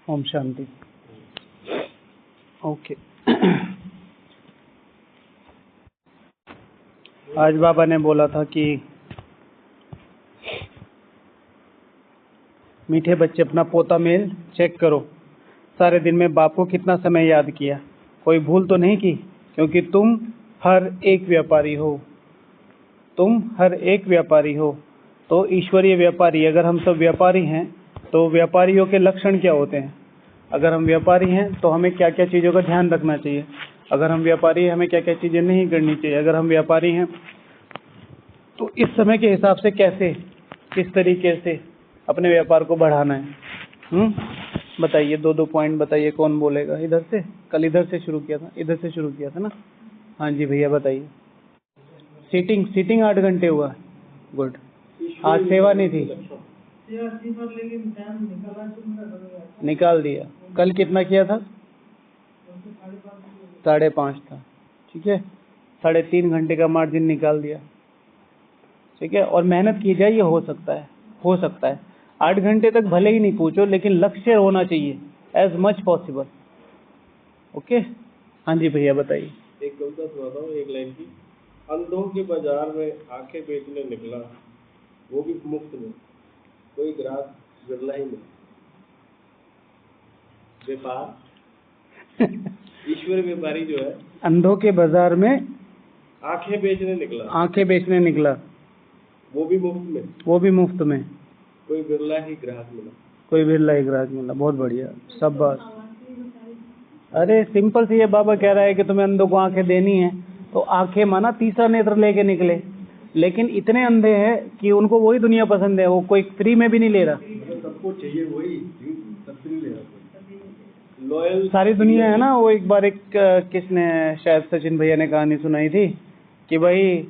Om Shanti. Okay. आज बाबा ने बोला था कि मीठे बच्चे अपना पोता मेल चेक करो, सारे दिन में बाप को कितना समय याद किया, कोई भूल तो नहीं की, क्योंकि तुम हर एक व्यापारी हो। तुम हर एक व्यापारी हो। तो ईश्वरीय व्यापारी, अगर हम सब व्यापारी हैं तो व्यापारियों के लक्षण क्या होते हैं? अगर हम व्यापारी हैं तो हमें क्या क्या चीज़ों का ध्यान रखना चाहिए? अगर हम व्यापारी हैं हमें क्या क्या चीज़ें नहीं करनी चाहिए? अगर हम व्यापारी हैं तो इस समय के हिसाब से कैसे, किस तरीके से अपने व्यापार को बढ़ाना है? बताइए, दो पॉइंट बताइए। कौन बोलेगा? इधर से, कल इधर से शुरू किया था, इधर से शुरू किया था ना? हाँ जी भैया बताइए। सीटिंग 8 घंटे हुआ। गुड। आज सेवा नहीं थी, निकाल दिया। कल कितना किया था? 5.5 था। ठीक है, 3.5 घंटे का मार्जिन निकाल दिया। ठीक है, और मेहनत की जाए, ये हो सकता है 8 घंटे तक भले ही नहीं पूछो, लेकिन लक्ष्य होना चाहिए एज मच पॉसिबल। ओके। हाँ जी भैया बताइए। एक कविता सुनाता हूँ, एक लाइन की। अंधों के बाजार में आंखें बेचने निकला, वो भी मुफ्त में, कोई ग्राहक बिरला ही नहीं। व्यापार ईश्वर व्यापारी जो है, अंधों के बाजार में आंखें बेचने निकला, वो भी मुफ्त में, कोई बिरला ही ग्राहक मिला। बहुत बढ़िया, सब बात। अरे सिंपल सी है, बाबा कह रहा है कि तुम्हें अंधों को आंखें देनी है, तो आंखें माना तीसरा नेत्र लेके निकले। लेकिन इतने अंधे हैं कि उनको वही दुनिया पसंद है, वो कोई फ्री में भी नहीं ले रहा। सबको चाहिए वही, सबसे नहीं ले रहा। लॉयल सारी दुनिया है ना। वो एक बार किसने, शायद सचिन भैया ने कहानी सुनाई थी कि भाई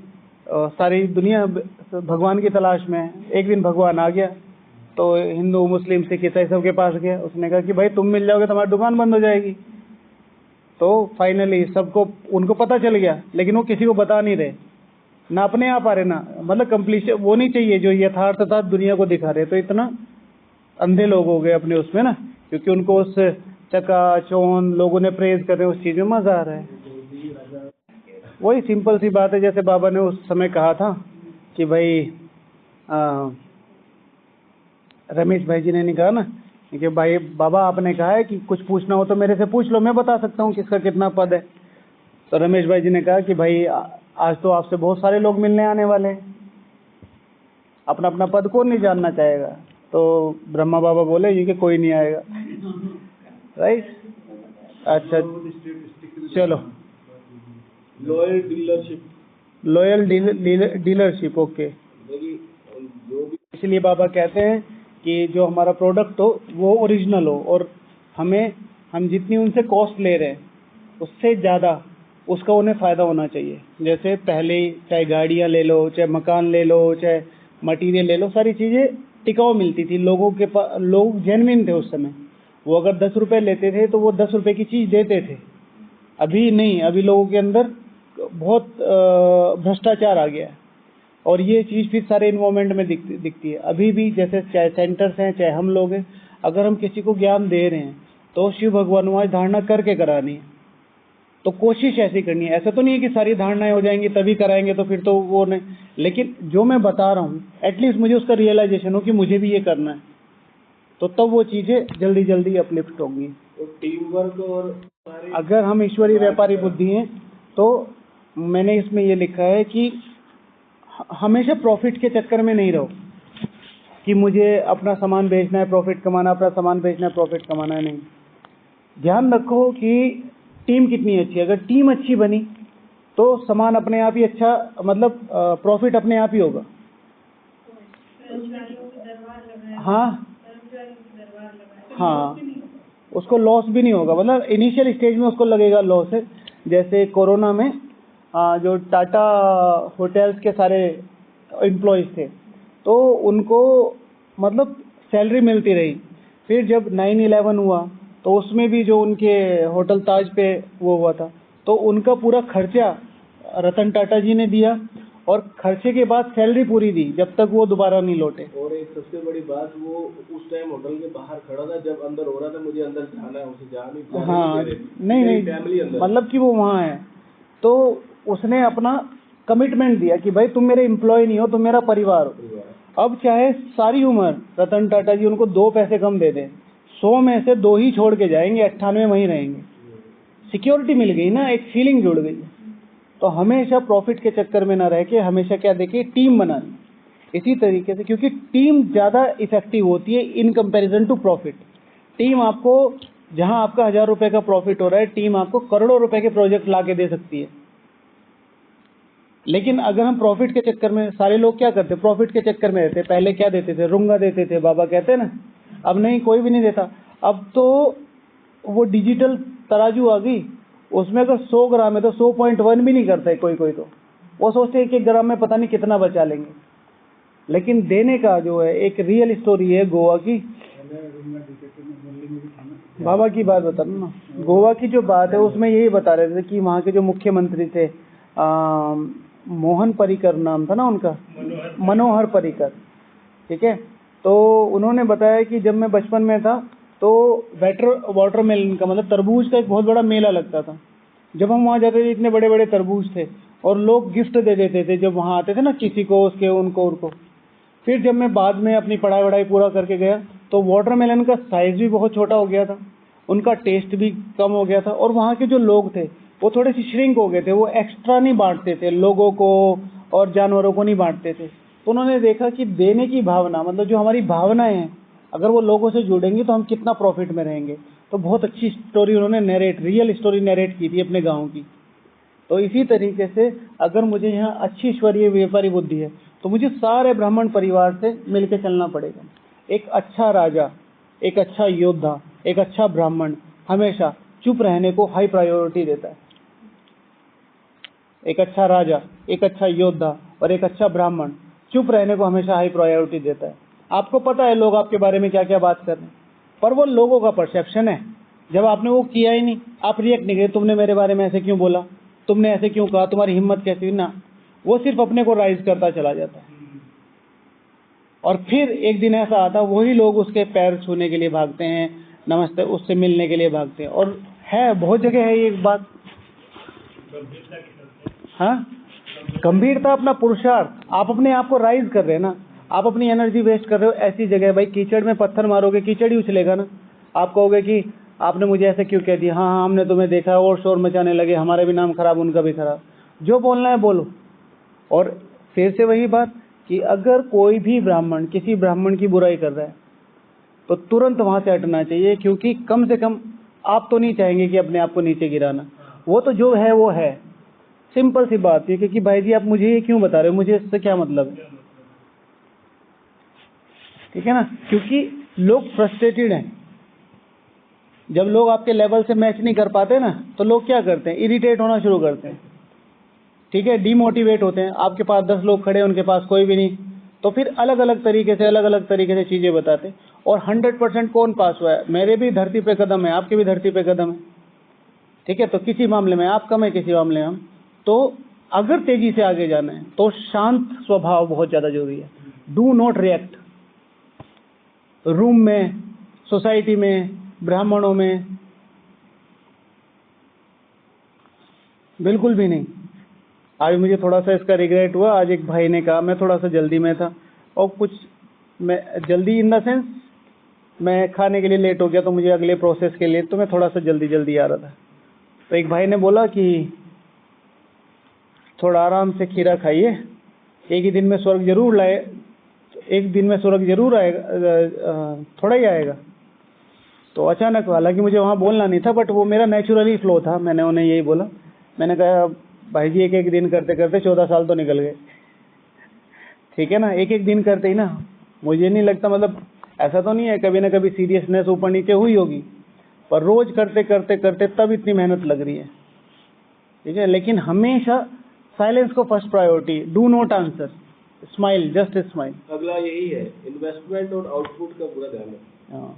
सारी दुनिया भगवान की तलाश में है। एक दिन भगवान आ गया तो हिंदू मुस्लिम सिख ईसाई सबके पास गया। उसने कहा कि भाई तुम मिल जाओगे तो हमारी दुकान बंद हो जाएगी। तो फाइनली सबको, उनको पता चल गया, लेकिन वो किसी को बता नहीं रहे, ना अपने आप आ रहे, ना मतलब कंप्लीशन वो नहीं चाहिए जो यथार्थता दुनिया को दिखा रहे। तो इतना अंधे लोग हो गए अपने उसमें ना, क्योंकि उनको उस चकाचौंध लोगों ने प्रेज कर रहे हैं, उस चीज में मजा आ रहा है। वही सिंपल सी बात है, जैसे बाबा ने उस समय कहा था कि भाई रमेश भाई जी ने कहा ना कि भाई बाबा आपने कहा है कि कुछ पूछना हो तो मेरे से पूछ लो, मैं बता सकता हूँ किसका कितना पद है। तो रमेश भाई जी ने कहा कि भाई आज तो आपसे बहुत सारे लोग मिलने आने वाले हैं, अपना अपना पद कौन नहीं जानना चाहेगा? तो ब्रह्मा बाबा बोले जी कि कोई नहीं आएगा। राइट। अच्छा चलो, लॉयल डीलरशिप। ओके। इसलिए बाबा कहते हैं कि जो हमारा प्रोडक्ट हो वो ओरिजिनल हो, और हम जितनी उनसे कॉस्ट ले रहे हैं उससे ज़्यादा उसका उन्हें फ़ायदा होना चाहिए। जैसे पहले चाहे गाड़ियाँ ले लो, चाहे मकान ले लो, चाहे मटेरियल ले लो, सारी चीज़ें टिकाऊ मिलती थी। लोगों के पास, लोग जेन्युइन थे उस समय। वो अगर 10 रुपये लेते थे तो वो 10 रुपये की चीज़ देते थे। अभी नहीं, अभी लोगों के अंदर बहुत भ्रष्टाचार आ गया है, और ये चीज़ फिर सारे इन्वायरमेंट में दिखती है। अभी भी जैसे चाहे सेंटर्स हैं चाहे हम लोग हैं, अगर हम किसी को ज्ञान दे रहे हैं तो शिव भगवान वहाँ धारणा करके करानी है। तो कोशिश ऐसी करनी है। ऐसा तो नहीं है कि सारी धारणाएं हो जाएंगी तभी कराएंगे, तो फिर तो वो नहीं। लेकिन जो मैं बता रहा हूँ एटलीस्ट मुझे उसका रियलाइजेशन हो कि मुझे भी ये करना है, तो तब वो चीज़ें जल्दी जल्दी अपलिफ्ट होंगी। तो टीम वर्क, और अगर हम ईश्वरीय व्यापारी बुद्धि हैं तो मैंने इसमें ये लिखा है कि हमेशा प्रॉफिट के चक्कर में नहीं रहो कि मुझे अपना सामान बेचना है प्रॉफिट कमाना, अपना सामान बेचना है प्रॉफिट कमाना है। नहीं, ध्यान रखो कि टीम कितनी अच्छी है। अगर टीम अच्छी बनी तो सामान अपने आप ही अच्छा, मतलब प्रॉफिट अपने आप ही होगा। हाँ, उसको लॉस भी नहीं होगा। मतलब इनिशियल स्टेज में उसको लगेगा लॉस है। जैसे कोरोना में जो टाटा होटल्स के सारे एम्प्लॉयज़ थे तो उनको मतलब सैलरी मिलती रही। फिर जब 9/11 हुआ तो उसमें भी जो उनके होटल ताज पे वो हुआ था, तो उनका पूरा खर्चा रतन टाटा जी ने दिया, और खर्चे के बाद सैलरी पूरी दी जब तक वो दोबारा नहीं लौटे। और एक सबसे बड़ी बात, वो उस टाइम होटल के बाहर खड़ा था जब अंदर हो रहा था, मुझे अंदर जाना है, उसे जाने हाँ, दे रहे थे। नहीं मेरी फैमिली अंदर, मतलब कि वो वहाँ है तो उसने अपना कमिटमेंट दिया कि भाई तुम मेरे एम्प्लॉय नहीं हो, तुम मेरा परिवार हो। अब चाहे सारी उम्र रतन टाटा जी उनको 2 पैसे कम दे दें, 100 में से 2 ही छोड़ के जाएंगे, 98 वहीं रहेंगे। सिक्योरिटी मिल गई ना, एक फीलिंग जुड़ गई। तो हमेशा प्रॉफिट के चक्कर में ना रह के हमेशा क्या देखिए, टीम बनानी। इसी तरीके से, क्योंकि टीम ज़्यादा इफेक्टिव होती है in comparison to profit. Team आपको, जहां आपका 1000 रुपए का प्रॉफिट हो रहा है, टीम आपको करोड़ों रुपए के प्रोजेक्ट ला के दे सकती है। लेकिन अगर हम प्रॉफिट के चक्कर में, सारे लोग क्या करते, प्रॉफिट के चक्कर में रहते। पहले क्या देते थे, रुंगा देते थे, बाबा कहते हैं ना। अब नहीं, कोई भी नहीं देता। अब तो वो डिजिटल तराजू आ गई, उसमें अगर 100 ग्राम है तो 100.1 भी नहीं करता है कोई कोई। तो वो सोचते हैं 1 ग्राम में पता नहीं कितना बचा लेंगे। लेकिन देने का जो है, एक रियल स्टोरी है गोवा की। बाबा की बात बता रहा हूं ना, गोवा की जो बात है उसमें यही बता रहे थे कि वहाँ के जो मुख्यमंत्री थे, मोहन पर्रिकर नाम था ना उनका, मनोहर पर्रिकर, ठीक है। तो उन्होंने बताया कि जब मैं बचपन में था तो वाटरमेलन का मतलब तरबूज का एक बहुत बड़ा मेला लगता था। जब हम वहाँ जाते थे इतने बड़े बड़े तरबूज थे और लोग गिफ्ट दे देते थे जब वहाँ आते थे ना, किसी को, उसके, उनको। फिर जब मैं बाद में अपनी पढ़ाई वढ़ाई पूरा करके गया तो वाटरमेलन का साइज भी बहुत छोटा हो गया था, उनका टेस्ट भी कम हो गया था, और वहाँ के जो लोग थे वो थोड़े से श्रिंक हो गए थे। वो एक्स्ट्रा नहीं बांटते थे, लोगों को और जानवरों को नहीं बांटते थे। तो उन्होंने देखा कि देने की भावना, मतलब जो हमारी भावनाएं हैं, अगर वो लोगों से जुड़ेंगी तो हम कितना प्रॉफिट में रहेंगे। तो बहुत अच्छी स्टोरी उन्होंने रियल स्टोरी नरेट की थी अपने गाँव की। तो इसी तरीके से अगर मुझे यहाँ अच्छी ईश्वरीय व्यापारी बुद्धि है तो मुझे सारे ब्राह्मण परिवार से मिलकर चलना पड़ेगा। एक अच्छा राजा, एक अच्छा योद्धा, एक अच्छा ब्राह्मण हमेशा चुप रहने को हाई प्रायोरिटी देता है। एक अच्छा राजा, एक अच्छा योद्धा और एक अच्छा ब्राह्मण चुप रहने को हमेशा हाई प्रायोरिटी देता है। आपको पता है लोग आपके बारे में क्या क्या बात कर रहे हैं, पर वो लोगों का परसेप्शन है। जब आपने वो किया ही नहीं, आप रिएक्ट नहीं करे, तुमने मेरे बारे में ऐसे क्यों बोला, तुमने ऐसे क्यों कहा, तुम्हारी हिम्मत कैसी हुई ना, वो सिर्फ अपने को राइज करता चला जाता है। और फिर एक दिन ऐसा आता, वही लोग उसके पैर छूने के लिए भागते हैं, नमस्ते, उससे मिलने के लिए भागते हैं। और है, बहुत जगह है ये बात। हाँ, गंभीरता, अपना पुरुषार्थ, आप अपने आप को राइज कर रहे हैं ना, आप अपनी एनर्जी वेस्ट कर रहे हो ऐसी जगह। भाई कीचड़ में पत्थर मारोगे, कीचड़ ही उछलेगा ना। आप कहोगे कि आपने मुझे ऐसे क्यों कह दिया, हाँ हमने तुम्हें देखा, और शोर मचाने लगे, हमारा भी नाम खराब, उनका भी खराब। जो बोलना है बोलो। और फिर से वही बात कि अगर कोई भी ब्राह्मण किसी ब्राह्मण की बुराई कर रहा है तो तुरंत वहां से हटना चाहिए, क्योंकि कम से कम आप तो नहीं चाहेंगे कि अपने आप को नीचे गिराना। वो तो जो है वो है, सिंपल सी बात है। क्योंकि भाई जी आप मुझे ये क्यों बता रहे हो, मुझे इससे क्या मतलब है, ठीक है ना। क्योंकि लोग फ्रस्ट्रेटेड हैं। जब लोग आपके लेवल से मैच नहीं कर पाते ना, तो लोग क्या करते हैं, इरिटेट होना शुरू करते हैं, ठीक है, डिमोटिवेट होते हैं। आपके पास 10 लोग खड़े हैं, उनके पास कोई भी नहीं, तो फिर अलग अलग तरीके से चीजें बताते हैं। और 100% कौन पास हुआ है, मेरे भी धरती पे कदम है, आपके भी धरती पे कदम है, ठीक है। तो किसी मामले में आप कम है, किसी मामले में हम। तो अगर तेजी से आगे जाना है तो शांत स्वभाव बहुत ज्यादा जरूरी है। Do not react. रूम में, सोसाइटी में, ब्राह्मणों में बिल्कुल भी नहीं। आज मुझे थोड़ा सा इसका रिग्रेट हुआ। आज एक भाई ने कहा, मैं थोड़ा सा जल्दी में था, और कुछ मैं जल्दी इन द सेंस मैं खाने के लिए लेट हो गया, तो मुझे अगले प्रोसेस के लिए, तो मैं थोड़ा सा जल्दी आ रहा था। तो एक भाई ने बोला कि थोड़ा आराम से खीरा खाइए, एक ही दिन में स्वर्ग जरूर लाए, एक दिन में स्वर्ग जरूर आएगा, थोड़ा ही आएगा। तो अचानक, हालांकि मुझे वहाँ बोलना नहीं था, बट वो मेरा नेचुरली फ्लो था, मैंने उन्हें यही बोला। मैंने कहा भाई जी एक एक दिन करते करते 14 साल तो निकल गए, ठीक है ना। एक एक दिन करते ही ना, मुझे नहीं लगता, मतलब ऐसा तो नहीं है, कभी ना कभी सीरियसनेस ऊपर नीचे हुई होगी, पर रोज करते करते करते तब इतनी मेहनत लग रही है, ठीक है। लेकिन हमेशा साइलेंस को first priority, do not answer, smile, just smile. अगला यही है, इन्वेस्टमेंट और आउटपुट का पूरा ध्यान रखना।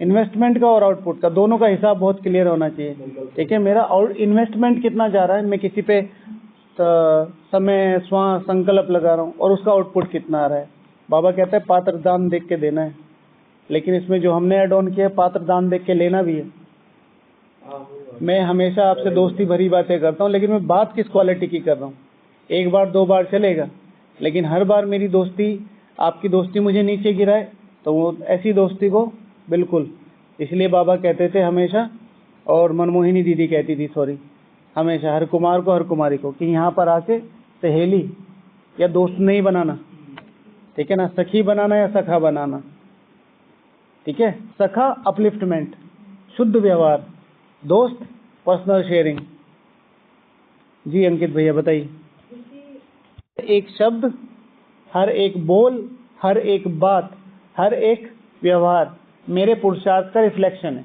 इन्वेस्टमेंट का और आउटपुट का, दोनों का हिसाब बहुत क्लियर होना चाहिए, ठीक है। मेरा इन्वेस्टमेंट कितना जा रहा है, मैं किसी पे समय श्वास संकल्प लगा रहा हूँ और उसका आउटपुट कितना आ रहा है। बाबा कहते हैं पात्र दान देख के देना है, लेकिन इसमें जो हमने ऐड ऑन किया है पात्र दान देख के लेना भी है। मैं हमेशा आपसे दोस्ती भरी बातें करता हूँ, लेकिन मैं बात किस क्वालिटी की कर रहा हूँ। एक बार दो बार चलेगा, लेकिन हर बार मेरी दोस्ती, आपकी दोस्ती मुझे नीचे गिराए तो वो ऐसी दोस्ती को बिल्कुल। इसलिए बाबा कहते थे हमेशा, और मनमोहिनी दीदी कहती थी सॉरी, हमेशा हर कुमार को हर कुमारी को कि यहाँ पर आके सहेली या दोस्त नहीं बनाना, ठीक है ना, सखी बनाना या सखा बनाना, ठीक है। सखा अपलिफ्टमेंट, शुद्ध व्यवहार, दोस्त पर्सनल शेयरिंग। जी अंकित भैया बताइए। एक शब्द, हर एक बोल, हर एक बात, हर एक व्यवहार मेरे पुरुषार्थ का रिफ्लेक्शन है।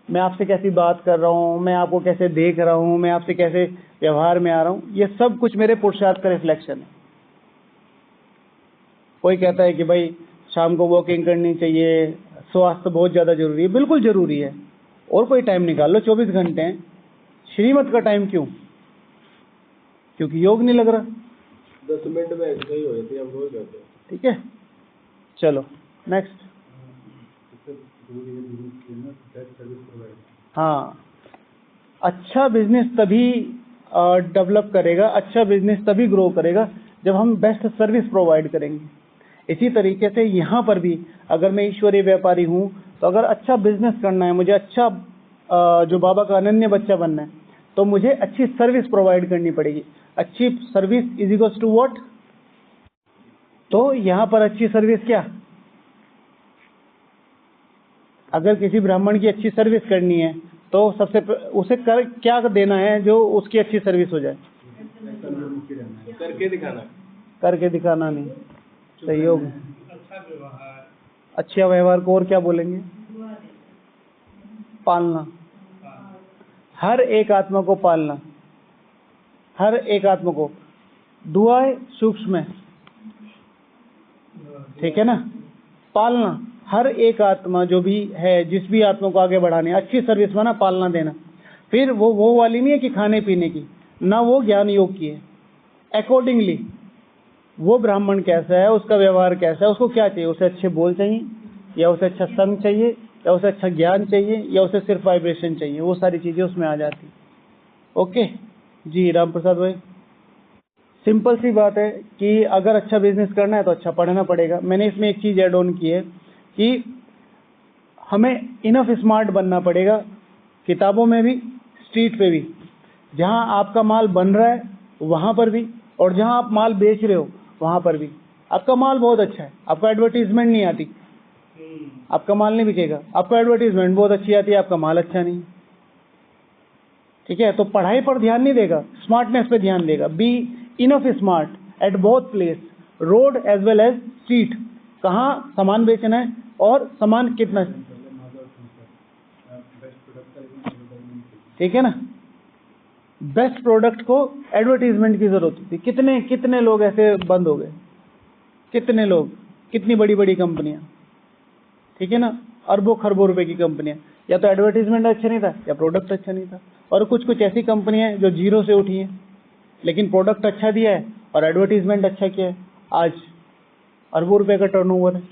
मैं आपसे कैसी बात कर रहा हूँ, मैं आपको कैसे देख रहा हूँ, मैं आपसे कैसे व्यवहार में आ रहा हूँ, ये सब कुछ मेरे पुरुषार्थ का रिफ्लेक्शन है। कोई कहता है कि भाई शाम को वॉकिंग करनी चाहिए, स्वास्थ्य बहुत ज़्यादा जरूरी है, बिल्कुल जरूरी है, और कोई टाइम निकाल लो, 24 घंटे हैं। श्रीमत का टाइम क्यों? क्योंकि योग नहीं लग रहा। 10 मिनट में एक्सरसाइज हो जाती है, हम रोज करते हैं। ठीक है, चलो नेक्स्ट। हाँ, अच्छा बिजनेस तभी डेवलप करेगा, अच्छा बिजनेस तभी ग्रो करेगा जब हम बेस्ट सर्विस प्रोवाइड करेंगे। इसी तरीके से यहाँ पर भी अगर मैं ईश्वरीय व्यापारी हूँ तो अगर अच्छा बिजनेस करना है, मुझे अच्छा जो बाबा का अनन्य बच्चा बनना है, तो मुझे अच्छी सर्विस प्रोवाइड करनी पड़ेगी। अच्छी service is equals to what? तो यहाँ पर अच्छी सर्विस क्या? अगर किसी ब्राह्मण की अच्छी सर्विस करनी है तो सबसे उसे क्या देना है जो उसकी अच्छी सर्विस हो जाए? करके दिखाना। करके दिखाना नहीं, सहयोग, अच्छा व्यवहार को और क्या बोलेंगे? पालना, हर एक आत्मा को पालना, हर एक आत्मा को। दुआएं सूक्ष्म है, ठीक है ना, पालना, हर एक आत्मा जो भी है, जिस भी आत्मा को आगे बढ़ाने, अच्छी सर्विस में ना पालना देना। फिर वो वाली नहीं है कि खाने पीने की, ना वो ज्ञान योग की है। अकॉर्डिंगली वो ब्राह्मण कैसा है, उसका व्यवहार कैसा है, उसको क्या चाहिए, उसे अच्छे बोल चाहिए, या उसे अच्छा संग चाहिए, या उसे अच्छा ज्ञान चाहिए, या उसे सिर्फ वाइब्रेशन चाहिए, वो सारी चीजें उसमें आ जाती। ओके जी राम प्रसाद भाई। सिंपल सी बात है कि अगर अच्छा बिजनेस करना है तो अच्छा पढ़ना पड़ेगा। मैंने इसमें एक चीज ऐड ऑन की है कि हमें इनफ स्मार्ट बनना पड़ेगा, किताबों में भी, स्ट्रीट पे भी, जहां आपका माल बन रहा है वहां पर भी, और जहां आप माल बेच रहे हो वहां पर भी। आपका माल बहुत अच्छा है, आपको एडवर्टीजमेंट नहीं आती, आपका माल नहीं बिकेगा। आपको एडवर्टीजमेंट बहुत अच्छी आती है, आपका माल अच्छा नहीं, ठीक है। तो पढ़ाई पर ध्यान नहीं देगा, स्मार्टनेस पे ध्यान देगा। Be enough smart at both place, road as well as street. कहाँ सामान बेचना है और सामान कितना, ठीक है ना। बेस्ट प्रोडक्ट को एडवर्टीजमेंट की जरूरत होती है। कितने कितने लोग ऐसे बंद हो गए, कितने लोग, कितनी बड़ी बड़ी कंपनियां, ठीक है ना, अरबों खरबों रुपए की कंपनियां, या तो एडवर्टीजमेंट अच्छा नहीं था या प्रोडक्ट अच्छा नहीं था। और कुछ कुछ ऐसी कंपनियां हैं जो जीरो से उठी हैं, लेकिन प्रोडक्ट अच्छा दिया है और एडवर्टीजमेंट अच्छा किया है, आज अरबों रुपए का टर्नओवर है।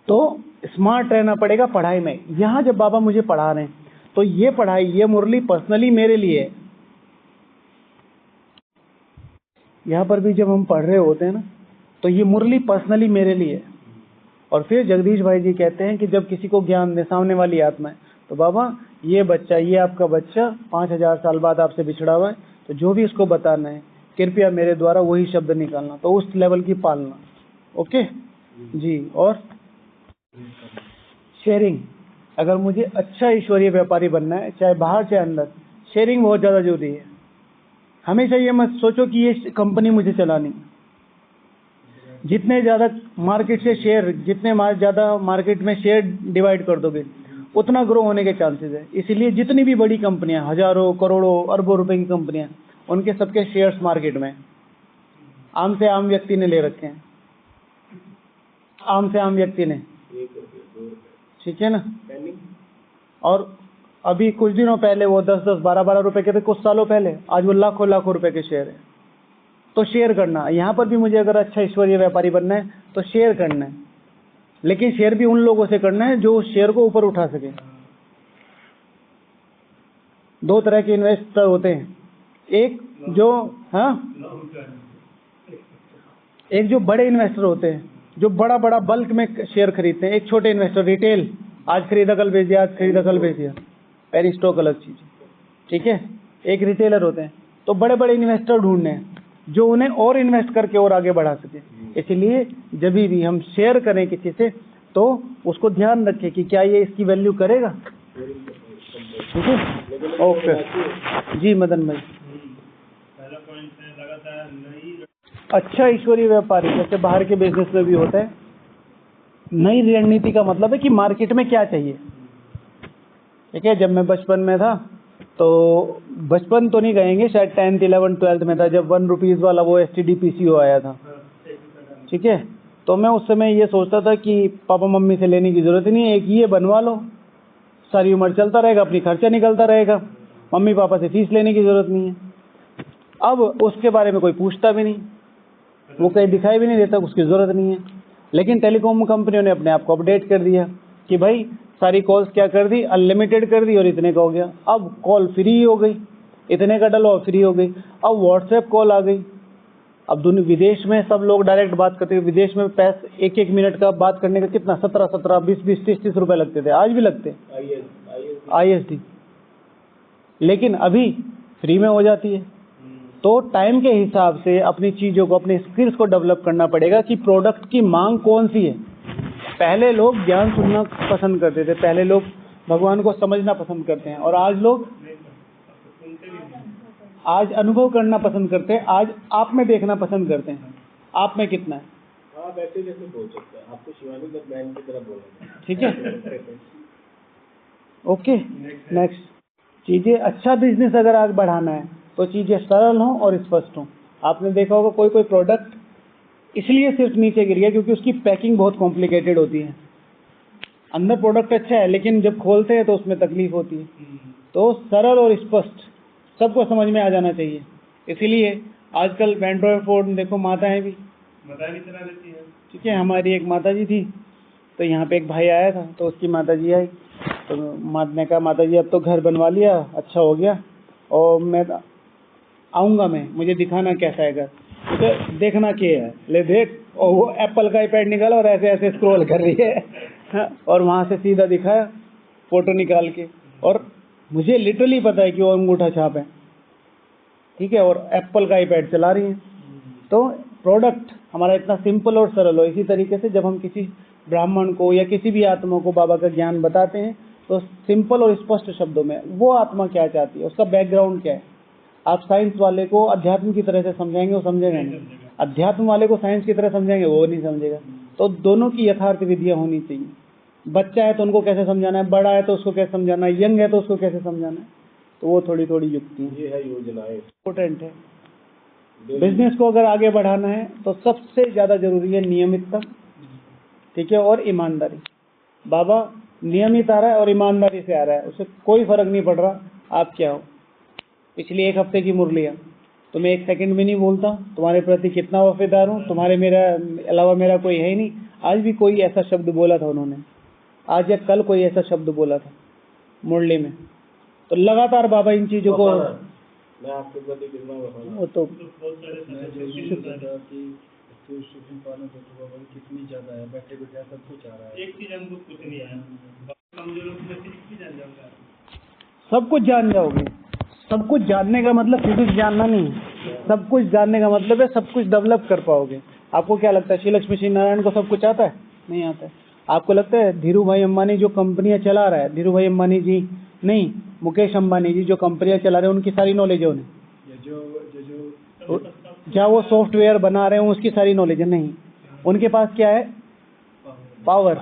तो स्मार्ट रहना पड़ेगा पढ़ाई में। यहाँ जब बाबा मुझे पढ़ा रहे हैं तो ये पढ़ाई, ये मुरली पर्सनली मेरे लिए है। यहाँ पर भी जब हम पढ़ रहे होते हैं ना, तो ये मुरली पर्सनली मेरे लिए है। और फिर जगदीश भाई जी कहते हैं कि जब किसी को ज्ञान दे सामने वाली आत्मा है, तो बाबा ये बच्चा, ये आपका बच्चा 5000 साल बाद आपसे बिछड़ा हुआ है, तो जो भी इसको बताना है कृपया मेरे द्वारा वही शब्द निकालना। तो उस लेवल की पालना। ओके जी। और शेयरिंग, अगर मुझे अच्छा ईश्वरीय व्यापारी बनना है, चाहे बाहर चाहे अंदर, शेयरिंग बहुत ज़्यादा जरूरी है। हमेशा ये मत सोचो कि ये कंपनी मुझे चलानी। जितने ज़्यादा मार्केट से शेयर, जितने ज़्यादा मार्केट में शेयर डिवाइड कर दोगे उतना ग्रो होने के चांसेस है। इसीलिए जितनी भी बड़ी कंपनियां, हजारों करोड़ों अरबों रुपए की कंपनियां, उनके सबके शेयर्स मार्केट में आम से आम व्यक्ति ने ले रखे हैं, आम से आम व्यक्ति ने, ठीक है ना। और अभी कुछ दिनों पहले वो 10-10, 12-12 रुपए के थे, कुछ सालों पहले, आज वो लाखों लाखों रुपए के शेयर है। तो शेयर करना, यहाँ पर भी मुझे अगर अच्छा ईश्वरीय व्यापारी बनना है तो शेयर करना है, लेकिन शेयर भी उन लोगों से करना है जो शेयर को ऊपर उठा सके। दो तरह के इन्वेस्टर होते हैं, एक जो एक जो बड़े इन्वेस्टर होते हैं, जो बड़ा बड़ा बल्क में शेयर खरीदते हैं। एक छोटे इन्वेस्टर, रिटेल, आज खरीदा कल बेच दिया, आज खरीदा कल बेच दिया, पेनी स्टॉक अलग चीज है, ठीक है। एक रिटेलर होते हैं। तो बड़े बड़े इन्वेस्टर ढूंढने हैं जो उन्हें और इन्वेस्ट करके और आगे बढ़ा सके। इसलिए जब भी हम शेयर करें किसी से तो उसको ध्यान रखें कि क्या ये इसकी वैल्यू करेगा, ठीक है। ओके जी मदन भाई। पहला पॉइंट है लगातार नई अच्छा ईश्वरीय व्यापारी जैसे बाहर के बिजनेस में भी होता है, नई रणनीति का मतलब है कि मार्केट में क्या चाहिए, ठीक है। जब मैं बचपन में था, तो बचपन तो नहीं कहेंगे, शायद 10th 11th 12th में था, जब 1 रुपीज़ वाला वो STD PCO आया था, ठीक है। तो मैं उस समय ये सोचता था कि पापा मम्मी से लेने की जरूरत नहीं है, एक ये बनवा लो, सारी उम्र चलता रहेगा, अपनी खर्चा निकलता रहेगा, मम्मी पापा से फीस लेने की जरूरत नहीं है। अब उसके बारे में कोई पूछता भी नहीं, वो कहीं दिखाई भी नहीं देता, उसकी जरूरत नहीं है। लेकिन टेलीकॉम कंपनियों ने अपने आप को अपडेट कर दिया कि भाई सारी कॉल्स क्या कर दी, अनलिमिटेड कर दी और इतने का हो गया। अब कॉल फ्री हो गई, इतने का डलो फ्री हो गई। अब व्हाट्सएप कॉल आ गई। अब दुनिया विदेश में सब लोग डायरेक्ट बात करते हैं, विदेश में पैसे 1-1 मिनट का बात करने का कितना 17-17, 20-20, 30-30 रुपए लगते थे, आज भी लगते हैं ISD, लेकिन अभी फ्री में हो जाती है। तो टाइम के हिसाब से अपनी चीज़ों को, अपने स्किल्स को डेवलप करना पड़ेगा कि प्रोडक्ट की मांग कौन सी है। पहले लोग ज्ञान सुनना पसंद करते थे, पहले लोग भगवान को समझना पसंद करते हैं, और आज लोग आज अनुभव करना पसंद करते हैं, आज आप में देखना पसंद करते हैं, आप में कितना है। आप ऐसे जैसे बोल सकते हैं, आपको शिवानी का बहन की तरह बोलेंगे, ठीक है। ओके नेक्स्ट, चीज़ें अच्छा बिजनेस अगर आगे बढ़ाना है तो चीज़ें सरल हों और स्पष्ट हों। आपने देखा होगा कोई कोई प्रोडक्ट इसलिए सिर्फ नीचे गिर गया क्योंकि उसकी पैकिंग बहुत कॉम्प्लिकेटेड होती है। अंदर प्रोडक्ट अच्छा है लेकिन जब खोलते हैं तो उसमें तकलीफ होती है। तो सरल और स्पष्ट सबको समझ में आ जाना चाहिए। इसीलिए आजकल एंड्रॉयड फोन देखो, माताएं भी चला देती है, ठीक है। हमारी एक माता जी थी, तो यहाँ पे एक भाई आया था, तो उसकी माता जी आई, तो ने कहा माता जी अब तो घर बनवा लिया, अच्छा हो गया, और मैं आऊँगा, मैं मुझे दिखाना कैसा है घर। तो देखना क्या है, ले देख, और वो एप्पल का आईपैड निकाला और ऐसे ऐसे स्क्रॉल कर रही है और वहाँ से सीधा दिखाया फोटो निकाल के, और मुझे लिटरली पता है कि वो अंगूठा छाप है, ठीक है, और एप्पल का आईपैड चला रही है। तो प्रोडक्ट हमारा इतना सिंपल और सरल हो। इसी तरीके से जब हम किसी ब्राह्मण को या किसी भी आत्मा को बाबा का ज्ञान बताते हैं तो सिंपल और स्पष्ट शब्दों में वो आत्मा क्या चाहती है, उसका बैकग्राउंड क्या है। आप साइंस वाले को अध्यात्म की तरह से समझाएंगे, वो समझेगा नहीं। अध्यात्म वाले को साइंस की तरह समझाएंगे, वो नहीं समझेगा। तो दोनों की यथार्थ विधियाँ होनी चाहिए। बच्चा है तो उनको कैसे समझाना है, बड़ा है तो उसको कैसे समझाना है, यंग है तो उसको कैसे समझाना है, तो वो थोड़ी थोड़ी युक्ति ये है योजनाएं, इम्पोर्टेंट है। बिजनेस को अगर आगे बढ़ाना है तो सबसे ज़्यादा जरूरी है नियमितता, ठीक है, और ईमानदारी। बाबा नियमित आ रहा है और ईमानदारी से आ रहा है, उससे कोई फर्क नहीं पड़ रहा आप क्या हो। पिछली 1 हफ्ते की मुरलियाँ, तो मैं 1 सेकंड भी नहीं बोलता, तुम्हारे प्रति कितना वफादार हूँ, तुम्हारे मेरा अलावा मेरा कोई है ही नहीं। आज भी कोई ऐसा शब्द बोला था उन्होंने, आज या कल कोई ऐसा शब्द बोला था मुरली में। तो लगातार बाबा इन चीज़ों को, मैं आपके प्रति कितना वफादार, वो तो कितनी ज्यादा है, बैठे बैठे सब कुछ आ रहा है। एक चीज हमको कुछ नहीं आया, कमजोरों की नसीब जान जाऊंगा, सब कुछ जान जाओगे। सब कुछ जानने का मतलब फिजिक्स जानना नहीं है, सब कुछ जानने का मतलब है सब कुछ डेवलप कर पाओगे। आपको क्या लगता है श्री लक्ष्मी श्री नारायण को सब कुछ आता है? नहीं आता है। आपको लगता है धीरू भाई अंबानी जो कंपनियां चला रहा है, धीरू भाई अंबानी जी नहीं, मुकेश अंबानी जी जो कंपनियां चला रहे हैं उनकी सारी नॉलेज है उन्हें? क्या वो सॉफ्टवेयर बना रहे हैं उसकी सारी नॉलेज है? नहीं। उनके पास क्या है? पावर।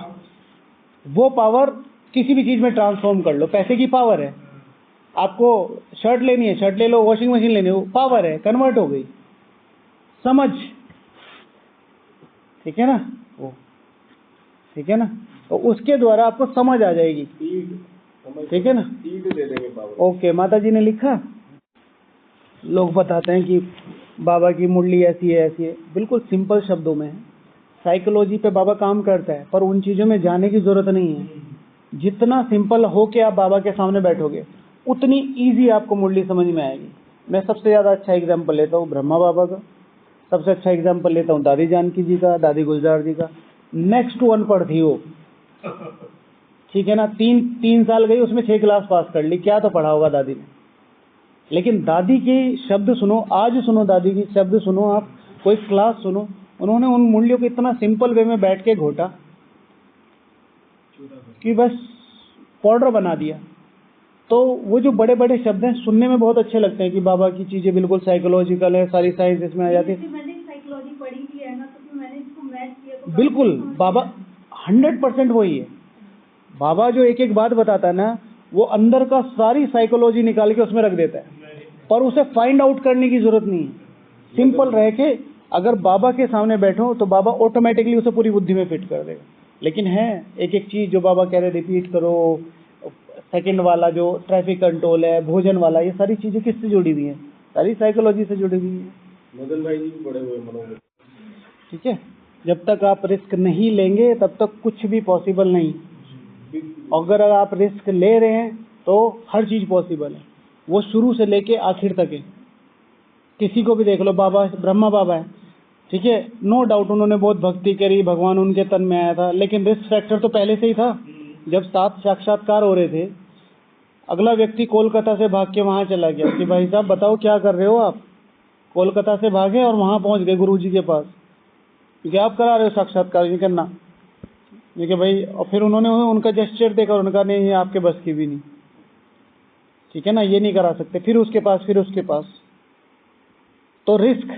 वो पावर किसी भी चीज में ट्रांसफॉर्म कर लो, पैसे की पावर है। आपको शर्ट लेनी है, शर्ट ले लो, वॉशिंग मशीन लेनी है, वो पावर है, कन्वर्ट हो गई। समझ, ठीक है ना, वो ठीक है ना, तो उसके द्वारा आपको समझ आ जाएगी। ठीक है ना। सीड दे देंगे बाबा। ओके, माता जी ने लिखा, लोग बताते हैं कि बाबा की मुरली ऐसी है ऐसी है, बिल्कुल सिंपल शब्दों में है। साइकोलॉजी पे बाबा काम करता है, पर उन चीज़ों में जाने की ज़रूरत नहीं है। जितना सिंपल हो के आप बाबा के सामने बैठोगे उतनी इजी आपको मुरली समझ में आएगी। मैं सबसे ज़्यादा अच्छा एग्जाम्पल लेता हूँ ब्रह्मा बाबा का, सबसे अच्छा एग्जाम्पल लेता हूँ दादी जानकी जी का, दादी गुलजार जी का। नेक्स्ट टू अनपढ़ थी वो, ठीक है ना। तीन साल गई, उसमें 6 क्लास पास कर ली, क्या तो पढ़ा होगा दादी ने। लेकिन दादी की शब्द सुनो, आज सुनो दादी की शब्द सुनो, आप कोई क्लास सुनो, उन्होंने उन मूल्यों को इतना सिंपल वे में बैठ के घोटा कि बस पाउडर बना दिया। तो वो जो बड़े बड़े शब्द हैं सुनने में बहुत अच्छे लगते हैं कि बाबा की चीज़ें बिल्कुल साइकोलॉजिकल है, सारी साइंस इसमें आ जाती है। मैंने साइकोलॉजी पढ़ी थी है ना, तो मैंने इसको मैच किया तो बिल्कुल बाबा 100% वही है। बाबा जो एक एक बात बताता है ना, वो अंदर का सारी साइकोलॉजी निकाल के उसमें रख देता है, पर उसे फाइंड आउट करने की जरूरत नहीं है। सिंपल रह के अगर बाबा के सामने बैठो तो बाबा ऑटोमेटिकली उसे पूरी बुद्धि में फिट कर देगा। लेकिन है एक एक चीज़ जो बाबा कह रहे रिपीट करो, सेकंड वाला जो ट्रैफिक कंट्रोल है, भोजन वाला, ये सारी चीज़ें किससे जुड़ी हुई हैं? सारी साइकोलॉजी से जुड़ी हुई हैं। मदन भाई जी भी बड़े हुए मनोहर। ठीक है, जब तक आप रिस्क नहीं लेंगे तब तक कुछ भी पॉसिबल नहीं। अगर आप रिस्क ले रहे हैं तो हर चीज़ पॉसिबल है। वो शुरू से लेके आखिर तक है। किसी को भी देख लो, बाबा ब्रह्मा बाबा है, ठीक है, नो डाउट उन्होंने बहुत भक्ति करी, भगवान उनके तन में आया था, लेकिन रिस्क फैक्टर तो पहले से ही था। जब 7 साक्षात्कार हो रहे थे, अगला व्यक्ति कोलकाता से भाग के वहाँ चला गया कि भाई साहब बताओ क्या कर रहे हो आप। कोलकाता से भागे और वहाँ पहुँच गए गुरुजी के पास, क्योंकि आप करा रहे हो साक्षात्कार, नहीं करना। देखिए भाई, और फिर उन्होंने उनका जेस्चर देखा, उनका नहीं, ये आपके बस की भी नहीं, ठीक है ना, ये नहीं करा सकते। फिर उसके पास तो रिस्क,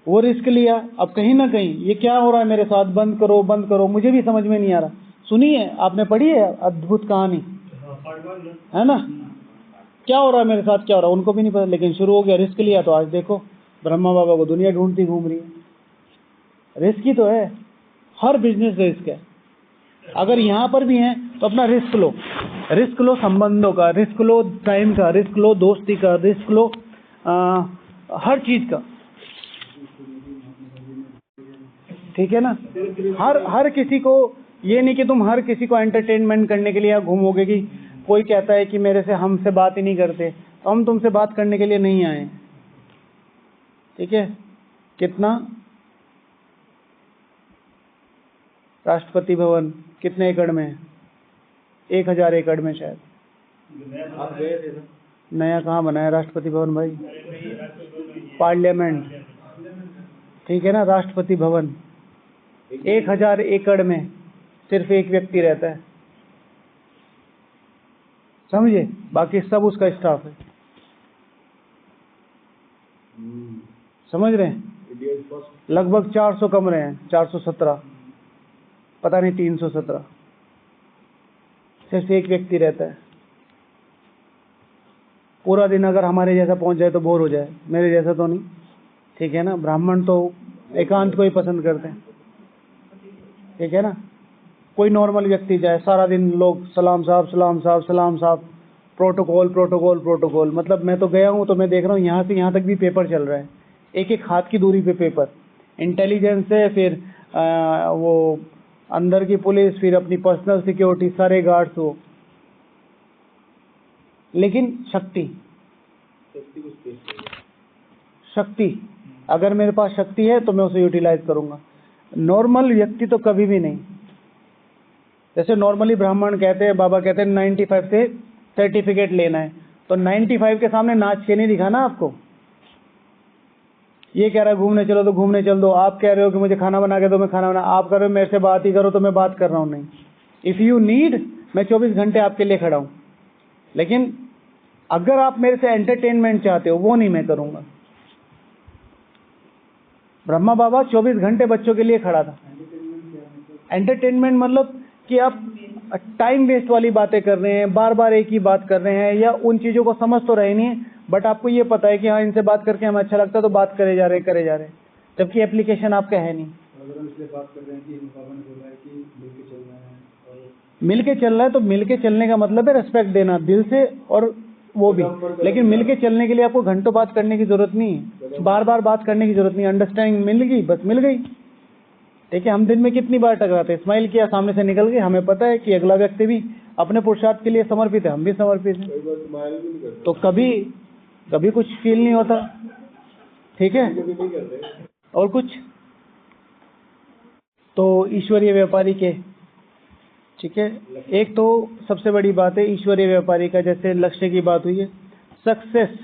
वो रिस्क लिया। अब कहीं ना कहीं ये क्या हो रहा है मेरे साथ, बंद करो, मुझे भी समझ में नहीं आ रहा। सुनिए, आपने पढ़ी है अद्भुत कहानी, है ना, क्या हो रहा है मेरे साथ, क्या हो रहा है, उनको भी नहीं पता, लेकिन शुरू हो गया, रिस्क लिया। तो आज देखो ब्रह्मा बाबा को दुनिया ढूंढती घूम रही है। रिस्क ही तो है, हर बिजनेस रिस्क है। अगर यहाँ पर भी है तो अपना रिस्क लो संबंधों का, रिस्क लो टाइम का, रिस्क लो दोस्ती का, रिस्क लो हर चीज का, ठीक है ना। हर किसी को, ये नहीं कि तुम हर किसी को एंटरटेनमेंट करने के लिए यहाँ घूमोगे कि कोई कहता है कि मेरे से हमसे बात ही नहीं करते, तो हम तुमसे बात करने के लिए नहीं आए, ठीक है। कितना राष्ट्रपति भवन कितने एकड़ में है? 1000 एकड़ में शायद। आप गए थे ना? नया कहाँ बना है राष्ट्रपति भवन भाई? पार्लियामेंट, ठीक है ना। राष्ट्रपति भवन 1000 एकड़ में सिर्फ एक व्यक्ति रहता है, समझे, बाकी सब उसका स्टाफ है। समझ रहे हैं? लगभग 400 कमरे हैं, 417, पता नहीं 317, सिर्फ एक व्यक्ति रहता है। पूरा दिन अगर हमारे जैसा पहुंच जाए तो बोर हो जाए, मेरे जैसा तो नहीं, ठीक है ना। ब्राह्मण तो एकांत को ही पसंद करते हैं, ठीक है ना। कोई नॉर्मल व्यक्ति जाए, सारा दिन लोग सलाम साहब, प्रोटोकॉल, मतलब मैं तो गया हूँ तो मैं देख रहा हूँ यहाँ से यहाँ तक भी पेपर चल रहा है, एक हाथ की दूरी पे पेपर। इंटेलिजेंस है, फिर वो अंदर की पुलिस, फिर अपनी पर्सनल सिक्योरिटी, सारे गार्ड्स हो। लेकिन शक्ति, अगर मेरे पास शक्ति है तो मैं उसे यूटिलाइज करूंगा। नॉर्मल व्यक्ति तो कभी भी नहीं। जैसे नॉर्मली ब्राह्मण कहते हैं, बाबा कहते हैं 95 से सर्टिफिकेट लेना है, तो 95 के सामने नाच के नहीं दिखाना आपको। ये कह रहा है घूमने चलो तो घूमने चल दो, आप कह रहे हो कि मुझे खाना बना के दो, मैं खाना बना, आप कर रहे हो मेरे से बात ही करो तो मैं बात कर रहा हूँ। नहीं, इफ़ यू नीड, मैं 24 घंटे आपके लिए खड़ा हूँ। लेकिन अगर आप मेरे से एंटरटेनमेंट चाहते हो, वो नहीं मैं करूँगा। ब्रह्मा बाबा 24 घंटे बच्चों के लिए खड़ा था। एंटरटेनमेंट मतलब कि आप टाइम वेस्ट वाली बातें कर रहे हैं, बार बार एक ही बात कर रहे हैं, या उन चीज़ों को समझ तो रहे नहीं, बट आपको ये पता है कि हाँ इनसे बात करके हमें अच्छा लगता है तो बात करे जा रहे हैं, जबकि एप्लीकेशन आपका है नहीं। अगर हम इसलिए बात कर रहे हैं कि बाबा ने बोला है कि लेके चलना है और मिल के चलना है तो मिल के चलने का मतलब है रिस्पेक्ट देना दिल से, और वो भी, लेकिन मिल के चलने के लिए आपको घंटों बात करने की जरूरत नहीं है, बार बार बात करने की जरूरत नहीं है। अंडरस्टैंडिंग मिल गई, बस मिल गई। ठीक है, हम दिन में कितनी बार टकराते हैं, स्माइल किया, सामने से निकल गए, हमें पता है कि अगला व्यक्ति भी अपने पुरुषार्थ के लिए समर्पित है, हम भी समर्पित हैं, कई बार स्माइल भी नहीं करते, तो कभी कभी कुछ फील नहीं होता। ठीक है, कभी नहीं करते। और कुछ तो ईश्वरीय व्यापारी के, ठीक है, एक तो सबसे बड़ी बात है ईश्वरीय व्यापारी का, जैसे लक्ष्य की बात हुई है, सक्सेस।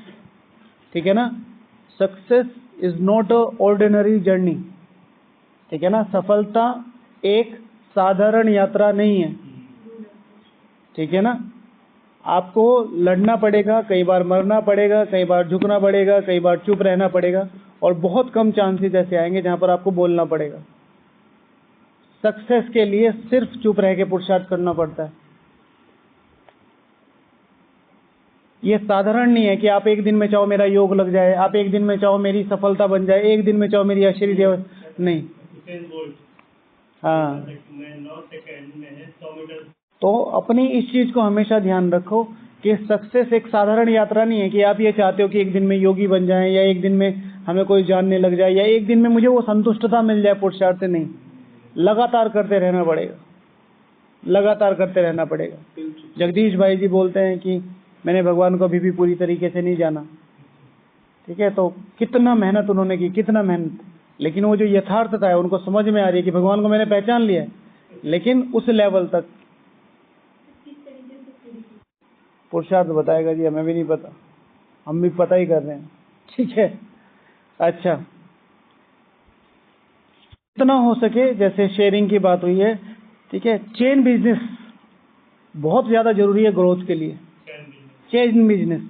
ठीक है ना, success is not a ordinary journey. ठीक है ना, सफलता एक साधारण यात्रा नहीं है। ठीक है ना, आपको लड़ना पड़ेगा, कई बार मरना पड़ेगा, कई बार झुकना पड़ेगा, कई बार चुप रहना पड़ेगा, और बहुत कम चांसेस ऐसे आएंगे जहां पर आपको बोलना पड़ेगा। सक्सेस के लिए सिर्फ चुप रह के पुरुषार्थ करना पड़ता है। ये साधारण नहीं है कि आप एक दिन में चाहो मेरा योग लग जाए, आप एक दिन में चाहो मेरी सफलता बन जाए, एक दिन में चाहो मेरी ऐश्वर्य देव, नहीं। हाँ, तो अपनी इस चीज को हमेशा ध्यान रखो कि सक्सेस एक साधारण यात्रा नहीं है कि आप ये चाहते हो कि एक दिन में योगी बन जाएं, या एक दिन में हमें कोई जानने लग जाए, या एक दिन में मुझे वो संतुष्टता मिल जाए पुरुषार्थ से। नहीं, लगातार करते रहना पड़ेगा, लगातार करते रहना पड़ेगा। जगदीश भाई जी बोलते हैं कि मैंने भगवान को अभी भी पूरी तरीके से नहीं जाना। ठीक है, तो कितना मेहनत उन्होंने की, कितना मेहनत, लेकिन वो जो यथार्थता है उनको समझ में आ रही है कि भगवान को मैंने पहचान लिया है, लेकिन उस लेवल तक किस तरीके से पूरी की? पुरुषार्थ बताएगा जी, हमें भी नहीं पता, हम भी पता ही कर रहे हैं। ठीक है, अच्छा, जितना हो सके, जैसे शेयरिंग की बात हुई है, ठीक है, चेन बिजनेस बहुत ज्यादा जरूरी है ग्रोथ के लिए। चेन बिजनेस,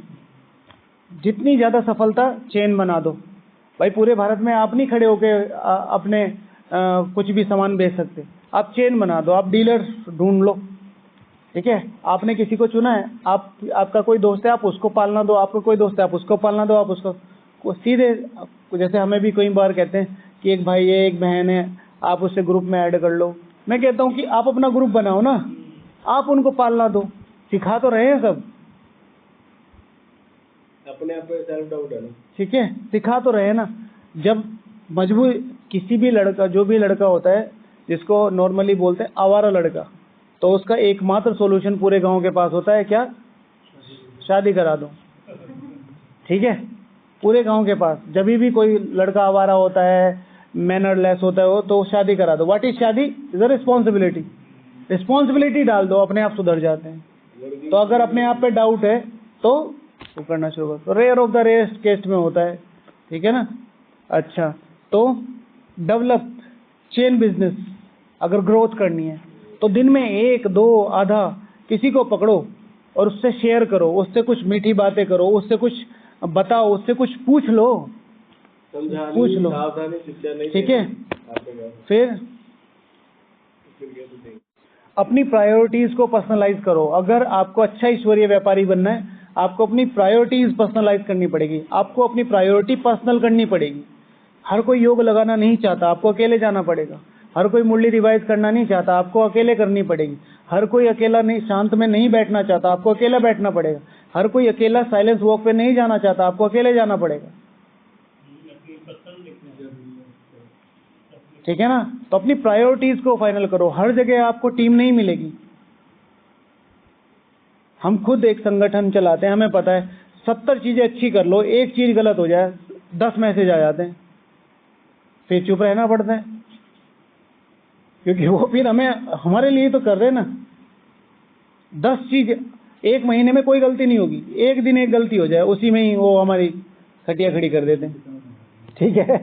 जितनी ज्यादा सफलता, चेन बना दो भाई। पूरे भारत में आप नहीं खड़े होके अपने कुछ भी सामान बेच सकते, आप चेन बना दो, आप डीलर ढूंढ लो। ठीक है, आपने किसी को चुना है, आपका कोई दोस्त है, आप उसको पालना दो, आपका कोई दोस्त है, आप उसको पालना दो, आप उसको सीधे, जैसे हमें भी कई बार कहते हैं कि एक भाई है, एक बहन है, आप उससे ग्रुप में ऐड कर लो। मैं कहता हूँ कि आप अपना ग्रुप बनाओ ना, आप उनको पालना दो, सिखा तो रहे हैं सब, अपने आप पे सेल्फ डाउट है ना। ठीक है, सिखा तो रहे हैं ना। जब मजबूर, किसी भी लड़का, जो भी लड़का होता है जिसको नॉर्मली बोलते हैं आवारा लड़का, तो उसका एकमात्र सॉल्यूशन पूरे गांव के पास होता है क्या? शादी करा दो। ठीक है, पूरे गांव के पास जब भी कोई लड़का आवारा होता है, मैनरलेस होता है, तो शादी करा दो। व्हाट इज शादी? Is a responsibility. रिस्पॉन्सिबिलिटी डाल दो, अपने आप सुधर जाते हैं। तो अगर अपने आप पे डाउट है तो वो करना शुरू करो। तो rare of the rare case में होता है। ठीक है ना। अच्छा, तो डेवलप चेन बिजनेस अगर ग्रोथ करनी है तो दिन में 1, 2, आधा किसी को पकड़ो और उससे शेयर करो, उससे कुछ मीठी बातें करो, उससे कुछ बताओ, उससे कुछ पूछ लो, पूछ लो। ठीक है, फिर अपनी प्रायोरिटीज को पर्सनलाइज करो। अगर आपको अच्छा ईश्वरीय व्यापारी बनना है, आपको अपनी प्रायोरिटीज पर्सनलाइज करनी पड़ेगी। आपको अपनी प्रायोरिटी पर्सनल करनी पड़ेगी। हर कोई योग लगाना नहीं चाहता, आपको अकेले जाना पड़ेगा। हर कोई मुरली रिवाइज करना नहीं चाहता, आपको अकेले करनी पड़ेगी। हर कोई अकेला नहीं, शांत में नहीं बैठना चाहता, आपको अकेला बैठना पड़ेगा। हर कोई अकेला साइलेंस वॉक पे नहीं जाना चाहता, आपको अकेले जाना पड़ेगा। ठीक है ना। तो अपनी प्रायोरिटीज को फाइनल करो। हर जगह आपको टीम नहीं मिलेगी। हम खुद एक संगठन चलाते हैं, हमें पता है 70 चीजें अच्छी कर लो, एक चीज गलत हो जाए 10 मैसेज आ जाते हैं, फिर चुप रहना पड़ता है, क्योंकि वो फिर हमें, हमारे लिए तो कर रहे हैं ना। 10 चीज एक महीने में कोई गलती नहीं होगी, एक दिन एक गलती हो जाए उसी में ही वो हमारी खटिया खड़ी कर देते हैं। ठीक है,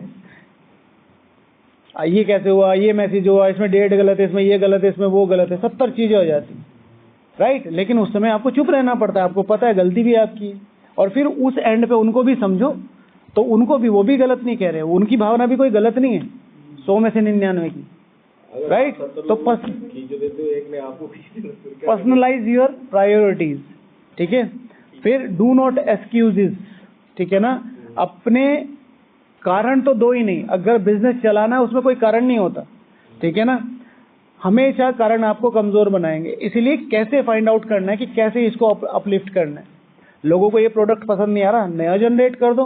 ये कैसे हुआ, ये मैसेज हुआ, इसमें डेट गलत है, इसमें ये गलत है, इसमें वो गलत है, 70 चीजें हो जाती हैं। राइट, लेकिन उस समय आपको चुप रहना पड़ता है, आपको पता है गलती भी आपकी है। और फिर उस एंड पे उनको भी समझो, तो उनको भी, वो भी गलत नहीं कह रहे, उनकी भावना भी कोई गलत नहीं है 100 में से 99 की। राइट, तो पर्सनलाइज योर प्रायोरिटीज। ठीक है, फिर डू नॉट एक्सक्यूजेस। ठीक है ना। अपने कारण तो दो ही नहीं, अगर बिजनेस चलाना है उसमें कोई कारण नहीं होता। ठीक है ना। हमेशा कारण आपको कमजोर बनाएंगे। इसीलिए कैसे फाइंड आउट करना है कि कैसे इसको अपलिफ्ट करना है। लोगों को ये प्रोडक्ट पसंद नहीं आ रहा, नया जनरेट कर दो।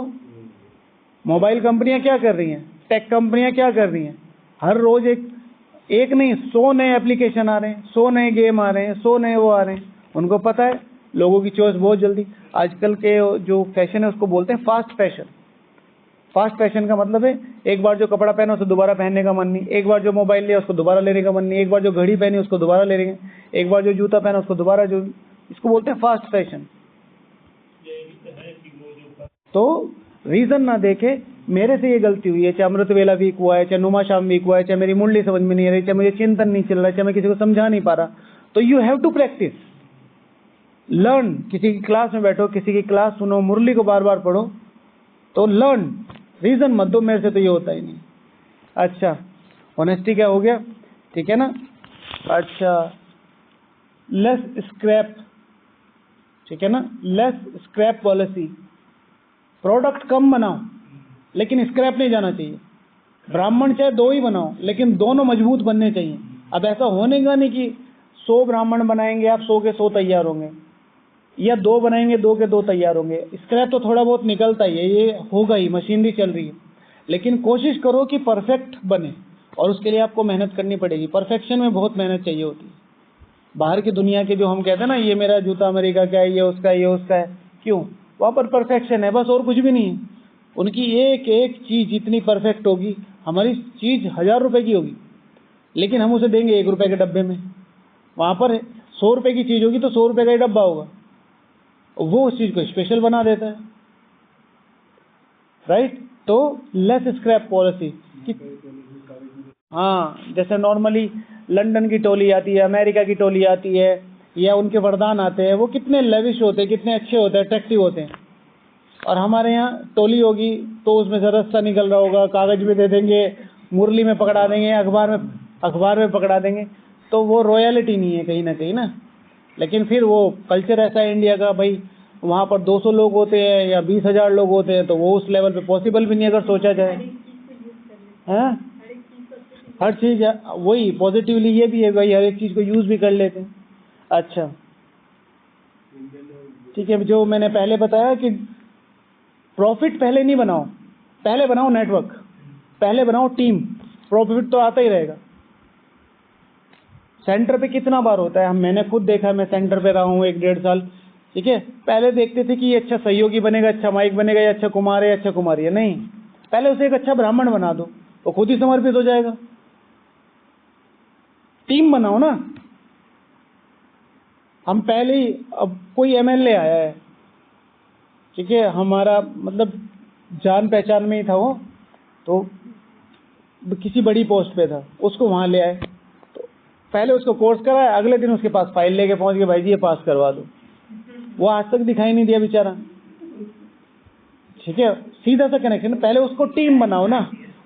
मोबाइल कंपनियां क्या कर रही हैं, टेक कंपनियां क्या कर रही हैं, हर रोज एक नहीं 100 नए एप्लीकेशन आ रहे हैं, 100 नए गेम आ रहे हैं, 100 नए वो आ रहे हैं। उनको पता है लोगों की चॉइस बहुत जल्दी। आजकल के जो फैशन है उसको बोलते हैं फास्ट फैशन। फास्ट फैशन का मतलब है एक बार जो कपड़ा पहना उसको दोबारा पहनने का मन नहीं, एक बार जो मोबाइल लिया उसको दोबारा लेने का मन नहीं, एक बार जो घड़ी पहनी उसको दोबारा लेने, एक बार जो जूता पहना उसको दोबारा, जो इसको बोलते हैं फास्ट फैशन। तो रीजन ना देखे मेरे से ये गलती हुई है, चाहे अमृत वेला वीक हुआ है, चाहे नुमा शाम वीक हुआ है, चाहे मेरी मुंडली समझ में नहीं आ रही, चाहे मुझे चिंतन नहीं चल रहा है, चाहे मैं किसी को समझा नहीं पा रहा, तो you have to practise, learn. किसी की क्लास में बैठो, किसी की क्लास सुनो, मुरली को बार बार पढ़ो, तो लर्न। रीजन मत दो मेरे से तो ये होता ही नहीं। अच्छा, ऑनेस्टी क्या हो गया, ठीक है ना। अच्छा, लेस स्क्रैप, ठीक है ना, लेस स्क्रैप पॉलिसी। प्रोडक्ट कम बनाओ लेकिन स्क्रैप नहीं जाना चाहिए। ब्राह्मण चाहे 2 ही बनाओ लेकिन दोनों मजबूत बनने चाहिए। अब ऐसा होने का नहीं कि 100 ब्राह्मण बनाएंगे आप 100 के 100 तैयार होंगे, या 2 बनाएंगे 2 के 2 तैयार होंगे। स्क्रैप तो थोड़ा बहुत निकलता ही है, ये होगा ही, मशीनरी चल रही है। लेकिन कोशिश करो कि परफेक्ट बने, और उसके लिए आपको मेहनत करनी पड़ेगी। परफेक्शन में बहुत मेहनत चाहिए होती है। बाहर की दुनिया के जो हम कहते हैं ना, ये मेरा जूता अमेरिका का है, ये उसका है, ये उसका है, क्यों? वहाँ पर परफेक्शन है बस, और कुछ भी नहीं है। उनकी एक एक चीज जितनी परफेक्ट होगी, हमारी चीज 1000 रुपए की होगी लेकिन हम उसे देंगे 1 रुपए के डब्बे में। वहां पर 100 रुपए की चीज होगी तो 100 रुपए का ही डब्बा होगा, वो उस चीज को स्पेशल बना देता है, राइट। तो लेस स्क्रैप पॉलिसी। हाँ, जैसे नॉर्मली लंदन की टोली आती है, अमेरिका की टोली आती है, या उनके वरदान आते हैं, वो कितने लेविश होते हैं, कितने अच्छे होते हैं, अट्रैक्टिव होते हैं। और हमारे यहाँ टोली होगी तो उसमें से रास्ता निकल रहा होगा, कागज में दे देंगे, मुरली में पकड़ा देंगे, अखबार में पकड़ा देंगे। तो वो रॉयलिटी नहीं है कहीं ना कहीं ना। लेकिन फिर वो कल्चर ऐसा है इंडिया का, भाई वहाँ पर 200 लोग होते हैं या 20,000 लोग होते हैं, तो वो उस लेवल पे पॉसिबल भी नहीं अगर सोचा जाए। हैं, हर चीज वही पॉजिटिवली ये भी है भाई, हर एक चीज को यूज भी कर लेते हैं। अच्छा, ठीक है। जो मैंने पहले बताया कि प्रॉफिट पहले नहीं बनाओ, पहले बनाओ नेटवर्क, पहले बनाओ टीम, प्रॉफिट तो आता ही रहेगा। सेंटर पे कितना बार होता है, मैंने खुद देखा, मैं सेंटर पे रहा हूँ 1-1.5 साल, ठीक है। पहले देखते थे कि ये अच्छा सहयोगी बनेगा, अच्छा माइक बनेगा, या अच्छा कुमार है, अच्छा कुमारी है। नहीं, पहले उसे एक अच्छा ब्राह्मण बना दो, वो खुद ही समर्पित हो जाएगा। टीम बनाओ ना। हम पहले ही, अब कोई एमएलए आया है, ठीक है, हमारा मतलब जान पहचान में ही था वो, तो किसी बड़ी पोस्ट पे था, उसको वहां ले आए, तो पहले उसको कोर्स कराया, अगले दिन उसके पास फाइल लेके पहुंच गए, भाई जी ये पास करवा दो। वो आज तक दिखाई नहीं दिया बेचारा, ठीक है। सीधा सा कनेक्शन। पहले उसको टीम बनाओ ना,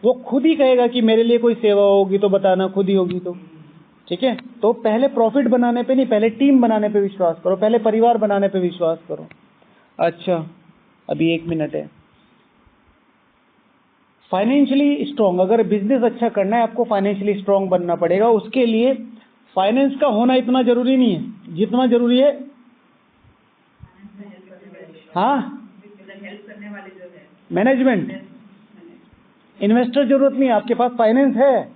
वो खुद ही कहेगा कि मेरे लिए कोई सेवा होगी तो बताना, खुद ही होगी तो, ठीक है। तो पहले प्रॉफिट बनाने पे नहीं, पहले टीम बनाने पे विश्वास करो, पहले परिवार बनाने पे विश्वास करो। अच्छा, अभी 1 मिनट है। फाइनेंशियली स्ट्रांग, अगर बिजनेस अच्छा करना है आपको फाइनेंशियली स्ट्रांग बनना पड़ेगा। उसके लिए फाइनेंस का होना इतना जरूरी नहीं है जितना जरूरी है, हाँ, मैनेजमेंट। इन्वेस्टर जरूरत नहीं है, आपके पास फाइनेंस है,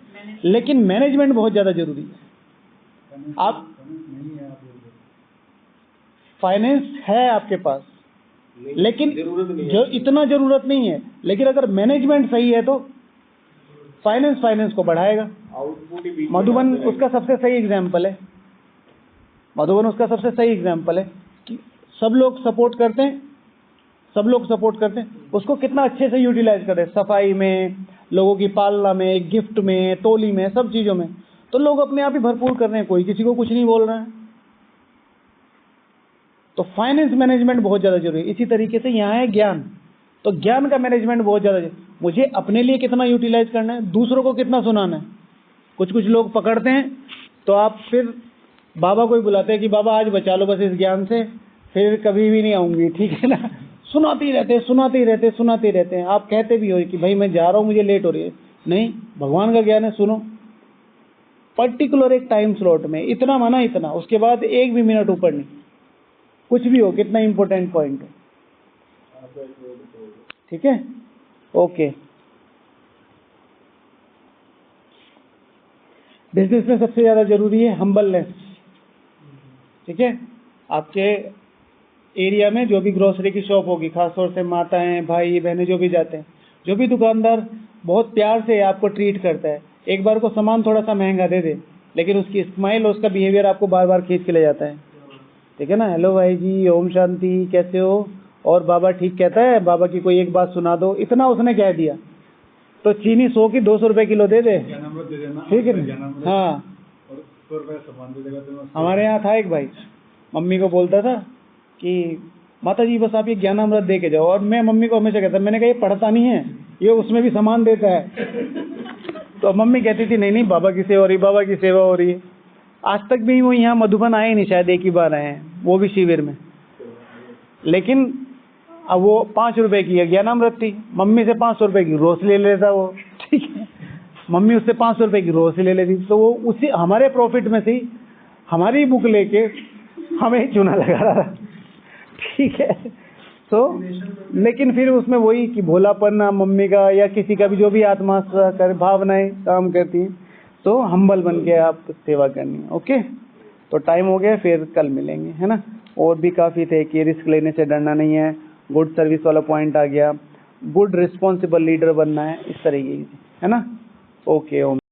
लेकिन मैनेजमेंट बहुत ज्यादा जरूरी है। आप फाइनेंस है आपके पास, लेकिन जो इतना जरूरत नहीं है, लेकिन अगर मैनेजमेंट सही है तो फाइनेंस को बढ़ाएगा। मधुबन उसका सबसे सही एग्जाम्पल है, मधुबन उसका सबसे सही एग्जाम्पल है कि सब लोग सपोर्ट करते हैं, सब लोग सपोर्ट करते हैं, उसको कितना अच्छे से यूटिलाइज करते हैं, सफाई में, लोगों की पालना में, गिफ्ट में, तोली में, सब चीजों में। तो लोग अपने आप ही भरपूर कर रहे हैं, कोई किसी को कुछ नहीं बोल रहा है। तो फाइनेंस मैनेजमेंट बहुत ज्यादा जरूरी है। इसी तरीके से यहाँ है ज्ञान, तो ज्ञान का मैनेजमेंट बहुत ज्यादा जरूरी। मुझे अपने लिए कितना यूटिलाइज करना है, दूसरों को कितना सुनाना है। कुछ कुछ लोग पकड़ते हैं तो आप फिर बाबा को ही बुलाते हैं कि बाबा आज बचा लो बस इस ज्ञान से, फिर कभी भी नहीं आऊंगी, ठीक है ना। सुनाते ही रहते हैं। आप कहते भी हो कि भाई मैं जा रहा हूँ, मुझे लेट हो रही है, नहीं, भगवान का ज्ञान है, सुनो। पर्टिकुलर एक टाइम स्लॉट में, इतना माना इतना, उसके बाद एक भी मिनट ऊपर नहीं, कुछ भी हो, कितना इंपॉर्टेंट पॉइंट हो, ठीक है। ओके, बिजनेस में सबसे ज्यादा जरूरी है हम्बलनेस, ठीक है। आपके एरिया में जो भी ग्रोसरी की शॉप होगी, खासतौर से माताएं भाई बहनें जो भी जाते हैं, जो भी दुकानदार बहुत प्यार से आपको ट्रीट करता है, एक बार को सामान थोड़ा सा महंगा दे दे, लेकिन उसकी स्माइल और उसका बिहेवियर आपको बार बार खींच के ले जाता है, ठीक है ना। हेलो भाई जी, ओम शांति, कैसे हो, और बाबा ठीक कहता है, बाबा की कोई एक बात सुना दो, इतना उसने कह दिया तो चीनी 100 की 200 रुपए किलो दे दे, ठीक है ना। हाँ, हमारे यहाँ था एक भाई, मम्मी को बोलता था कि माता जी बस आप ये ज्ञानामृत दे के जाओ, और मैं मम्मी को हमेशा कहता, मैंने कहा ये पढ़ता नहीं है, ये उसमें भी सामान देता है। तो मम्मी कहती थी नहीं नहीं बाबा की सेवा हो रही, बाबा की सेवा हो रही है। आज तक भी वो यहाँ मधुबन आए नहीं, शायद एक ही बार आए हैं, वो भी शिविर में, लेकिन अब वो 5 रुपए की ज्ञानामृत थी, मम्मी से 500 रुपए की रोज ले लेता वो, ठीक है। मम्मी उससे 500 रुपए की रोज ले लेती, तो वो उसी हमारे प्रॉफिट में से हमारी बुक लेके हमें चूना लगा रहा, ठीक है। तो लेकिन फिर उसमें वही कि भोलापन मम्मी का या किसी का भी जो भी आत्मा कर भावनाएं काम करती हैं, तो हम्बल बन के आप सेवा करनी है। ओके, तो टाइम हो गया, फिर कल मिलेंगे, है ना। और भी काफ़ी थे कि रिस्क लेने से डरना नहीं है, गुड सर्विस वाला पॉइंट आ गया, गुड रिस्पॉन्सिबल लीडर बनना है, इस तरीके की, है ना। ओके, ओम।